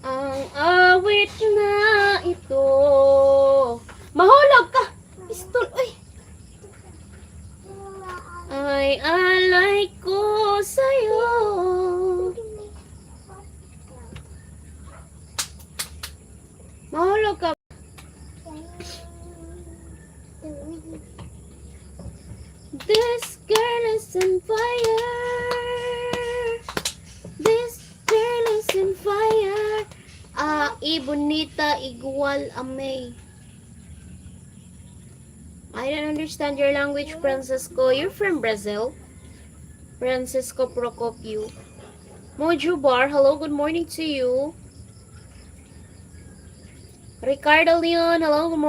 Ang awit na ito. Mahulog ka! Pistol, uy! Ay alay ko sa'yo. Mahulog ka. This girl is on fire. This girl is on fire. Bonita igual a May. I don't understand your language, Francisco. You're from Brazil. Francisco Procopio. Mojo Bar, hello, good morning to you. Ricardo Leon, hello, good morning.